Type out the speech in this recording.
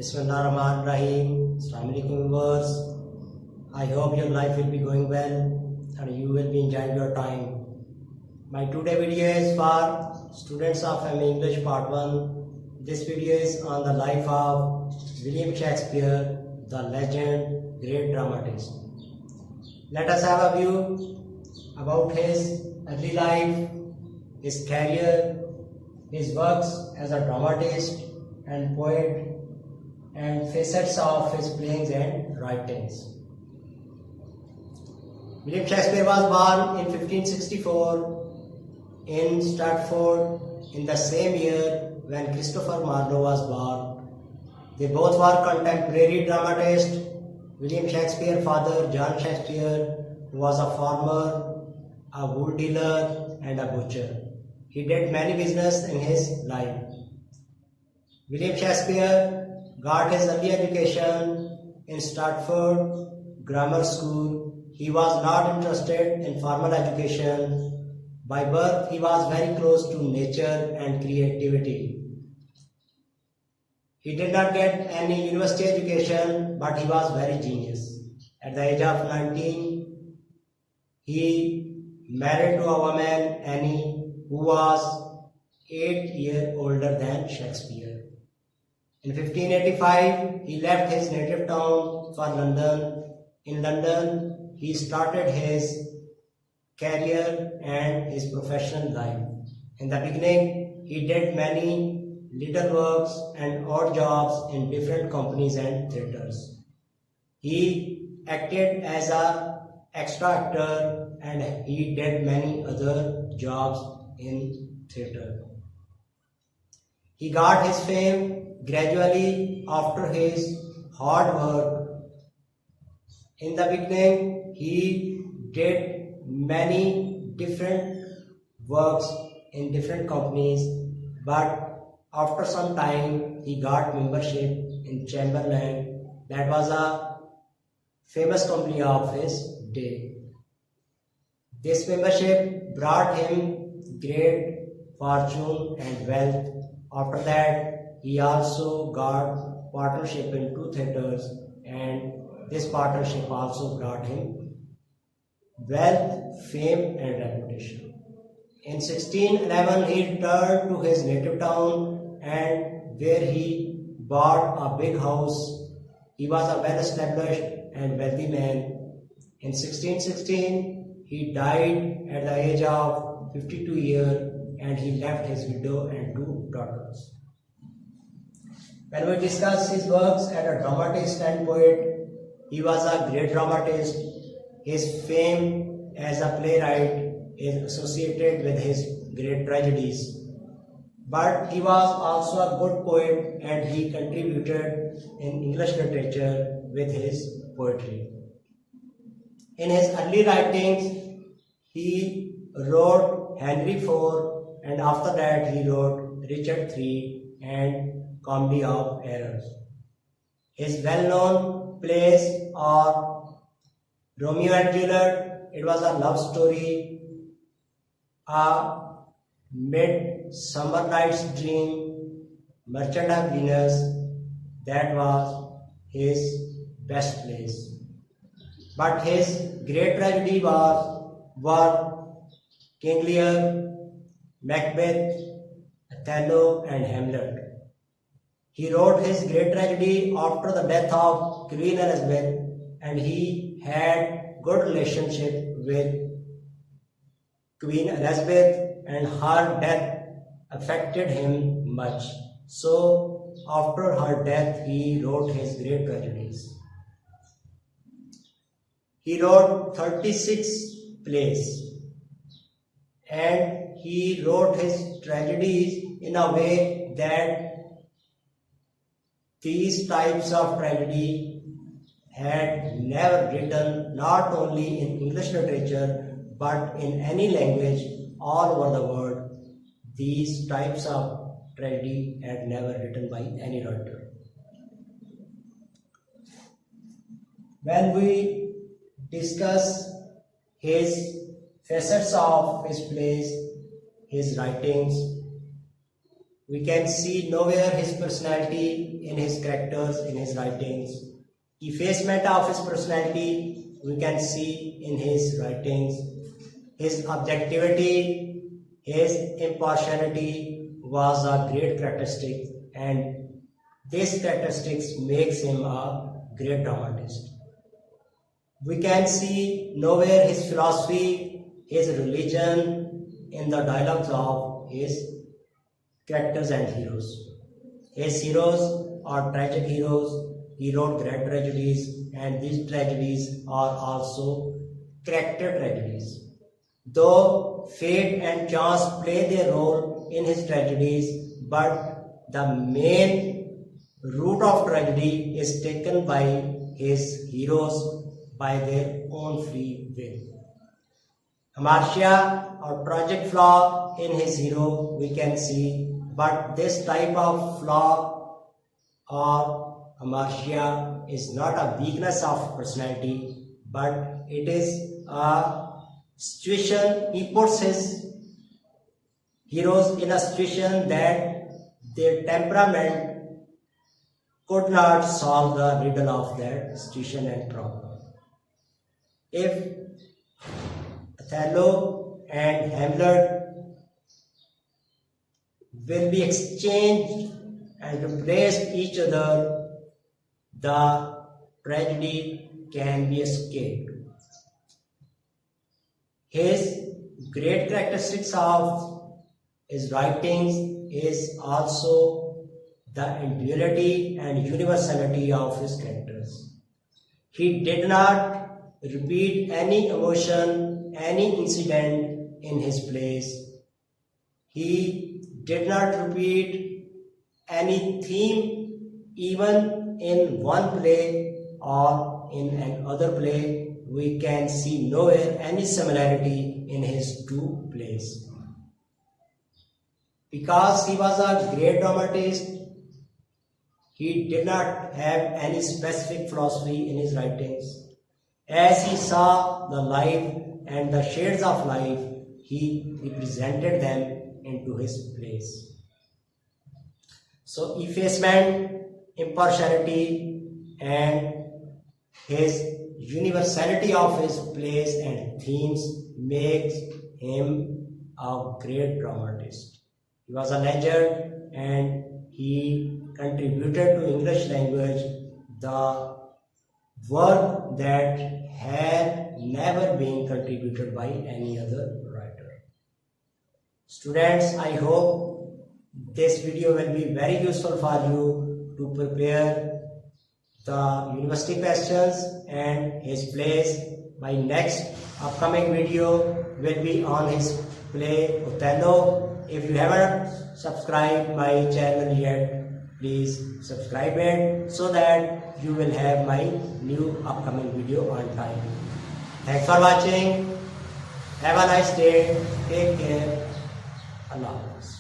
Bismillahirrahmanirrahim. Assalamu alaikum viewers. I hope your life will be going well and you will be enjoying your time. My today video is for students of MA English Part 1. This video is on the life of William Shakespeare, the legend, great dramatist. Let us have a view about his early life, his career, his works as a dramatist and poet, and facets of his playings and writings. William Shakespeare was born in 1564 in Stratford in the same year when Christopher Marlowe was born. They both were contemporary dramatists. William Shakespeare's father, John Shakespeare, was a farmer, a wool dealer, and a butcher. He did many business in his life. William Shakespeare got his early education in Stratford Grammar School. He was not interested in formal education. By birth, he was very close to nature and creativity. He did not get any university education, but he was very genius. At the age of 19, he married to a woman, Annie, who was 8 years older than Shakespeare. In 1585, he left his native town for London. In London, he started his career and his professional life. In the beginning, he did many little works and odd jobs in different companies and theatres. He acted as an extra actor and he did many other jobs in theatre. He got his fame gradually after his hard work. In the beginning, he did many different works in different companies, but after some time, he got membership in Chamberlain. That was a famous company of his day. This membership brought him great fortune and wealth. After that, he also got partnership in 2 theatres, and this partnership also brought him wealth, fame, and reputation. In 1611, he returned to his native town and where he bought a big house. He was a well-established and wealthy man. In 1616, he died at the age of 52 years and he left his widow and 2 daughters. When we discuss his works as a dramatist and poet, he was a great dramatist. His fame as a playwright is associated with his great tragedies. But he was also a good poet and he contributed in English literature with his poetry. In his early writings, he wrote Henry IV and after that he wrote Richard III and Comedy of Errors. His well-known plays are Romeo and Juliet, it was a love story, A Midsummer Night's Dream, Merchant of Venus, that was his best plays. But his great tragedy were King Lear, Macbeth, Othello, and Hamlet. He wrote his great tragedy after the death of Queen Elizabeth and he had good relationship with Queen Elizabeth and her death affected him much. So after her death he wrote his great tragedies. He wrote 36 plays and he wrote his tragedies in a way that these types of tragedy had never written not only in English literature but in any language all over the world. These types of tragedy had never written by any writer. When we discuss his facets of his plays, his writings, we can see nowhere his personality in his characters, in his writings. Effacement of his personality we can see in his writings. His objectivity, his impartiality was a great characteristic, and this characteristics makes him a great dramatist. We can see nowhere his philosophy, his religion in the dialogues of his characters and heroes. His heroes are tragic heroes. He wrote great tragedies, and these tragedies are also character tragedies. Though fate and chance play their role in his tragedies, but the main root of tragedy is taken by his heroes by their own free will. Hamartia or tragic flaw in his hero we can see, but this type of flaw or hamartia is not a weakness of personality, but it is a situation. He puts his heroes in a situation that their temperament could not solve the riddle of that situation and problem. If Othello and Hamlet will be exchanged and replaced each other, the tragedy can be escaped. His great characteristics of his writings is also the individuality and universality of his characters. He did not repeat any emotion, any incident in his plays. He did not repeat any theme even in one play or in another play. We can see nowhere any similarity in his two plays. Because he was a great dramatist, he did not have any specific philosophy in his writings. As he saw the life and the shades of life, he represented them into his plays. So effacement, impartiality, and his universality of his plays and themes makes him a great dramatist. He was a legend, and he contributed to English language the work that had never been contributed by any other writer. Students, I hope this video will be very useful for you to prepare the university questions and his plays. My next upcoming video will be on his play Othello. If you haven't subscribed my channel yet, please subscribe it so that you will have my new upcoming video on time. Thanks for watching. Have a nice day. Take care. Allah Hafiz.